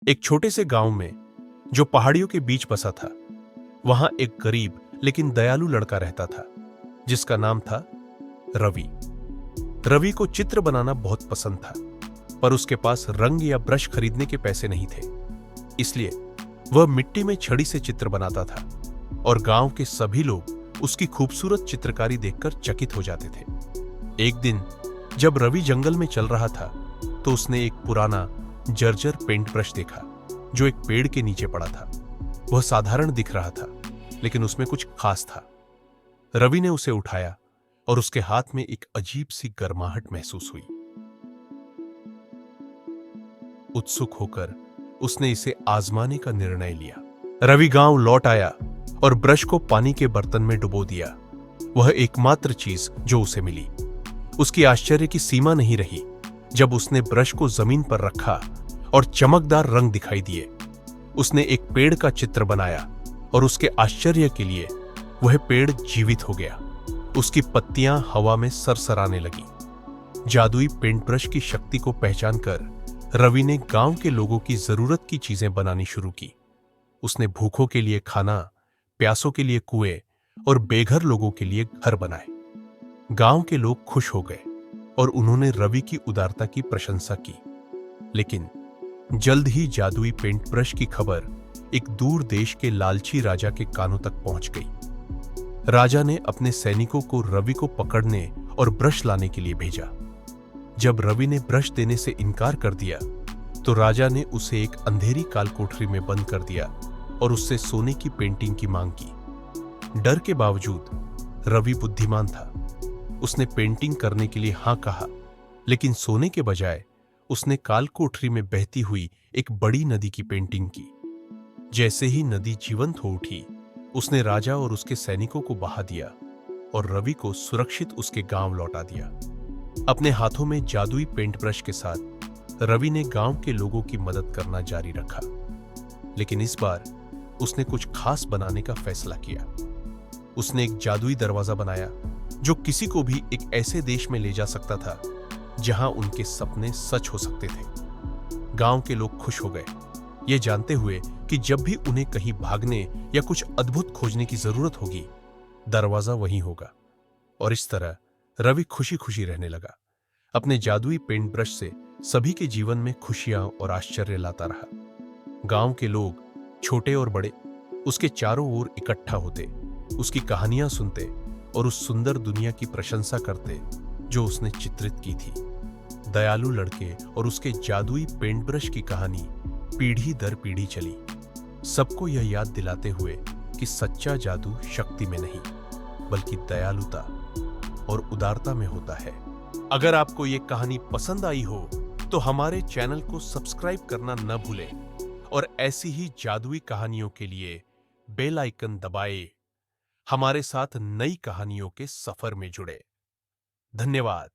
एक छोटे से गांव में जो पहाड़ियों के बीच बसा था, वहां एक गरीब लेकिन दयालु लड़का रहता था जिसका नाम था रवि। रवि को चित्र बनाना बहुत पसंद था, पर उसके पास रंग या ब्रश खरीदने के पैसे नहीं थे। इसलिए वह मिट्टी में छड़ी से चित्र बनाता था और गांव के सभी लोग उसकी खूबसूरत चित्रकारी देखकर चकित हो जाते थे। एक दिन जब रवि जंगल में चल रहा था तो उसने एक पुराना जर्जर पेंट ब्रश देखा जो एक पेड़ के नीचे पड़ा था। वह साधारण दिख रहा था, लेकिन उसमें कुछ खास था। रवि ने उसे उठाया और उसके हाथ में एक अजीब सी गर्माहट महसूस हुई। उत्सुक होकर उसने इसे आजमाने का निर्णय लिया। रवि गांव लौट आया और ब्रश को पानी के बर्तन में डुबो दिया। वह एकमात्र चीज जो उसे मिली। उसकी आश्चर्य की सीमा नहीं रही जब उसने ब्रश को जमीन पर रखा और चमकदार रंग दिखाई दिए। उसने एक पेड़ का चित्र बनाया और उसके आश्चर्य के लिए वह पेड़ जीवित हो गया। उसकी पत्तियां हवा में सरसराने लगी। जादुई पेंट ब्रश की शक्ति को पहचानकर रवि ने गांव के लोगों की जरूरत की चीजें बनानी शुरू की। उसने भूखों के लिए खाना, प्यासों के लिए कुएं और बेघर लोगों के लिए घर बनाए। गांव के लोग खुश हो गए और उन्होंने रवि की उदारता की प्रशंसा की। लेकिन जल्द ही जादुई पेंट ब्रश की खबर एक दूर देश के लालची राजा के कानों तक पहुंच गई। राजा ने अपने सैनिकों को रवि को पकड़ने और ब्रश लाने के लिए भेजा। जब रवि ने ब्रश देने से इनकार कर दिया तो राजा ने उसे एक अंधेरी काल कोठरी में बंद कर दिया और उससे सोने की पेंटिंग की मांग की। डर के बावजूद रवि बुद्धिमान था। उसने पेंटिंग करने के लिए हां कहा, लेकिन सोने के बजाय उसने काल कोठरी में बहती हुई एक बड़ी नदी की पेंटिंग की। जैसे ही नदी जीवंत हो उठी, उसने राजा और उसके सैनिकों को बहा दिया और रवि को सुरक्षित उसके गांव लौटा दिया। अपने हाथों में जादुई पेंट ब्रश के साथ रवि ने गांव के लोगों की मदद करना जारी रखा। लेकिन इस बार उसने कुछ खास बनाने का फैसला किया। उसने एक जादुई दरवाजा बनाया जो किसी को भी एक ऐसे देश में ले जा सकता था जहां उनके सपने सच हो सकते थे। गांव के लोग खुश हो गए, ये जानते हुए कि जब भी उन्हें कहीं भागने या कुछ अद्भुत खोजने की जरूरत होगी, दरवाजा वहीं होगा। और इस तरह रवि खुशी खुशी रहने लगा। अपने जादुई पेंट ब्रश से सभी के जीवन में खुशियां और आश्चर्य लाता रहा। गांव के लोग, छोटे और बड़े, उसके चारों ओर इकट्ठा होते, उसकी कहानियां सुनते और उस सुंदर दुनिया की प्रशंसा करते जो उसने चित्रित की थी। दयालु लड़के और उसके जादुई पेंट ब्रश की कहानी पीढ़ी दर पीढ़ी चली, सबको यह याद दिलाते हुए कि सच्चा जादू शक्ति में नहीं, बल्कि दयालुता और उदारता में होता है। अगर आपको ये कहानी पसंद आई हो तो हमारे चैनल को सब्सक्राइब करना न भूलें और ऐसी ही जादुई कहानियों के लिए बेल आइकन दबाएं। हमारे साथ नई कहानियों के सफर में जुड़े। धन्यवाद।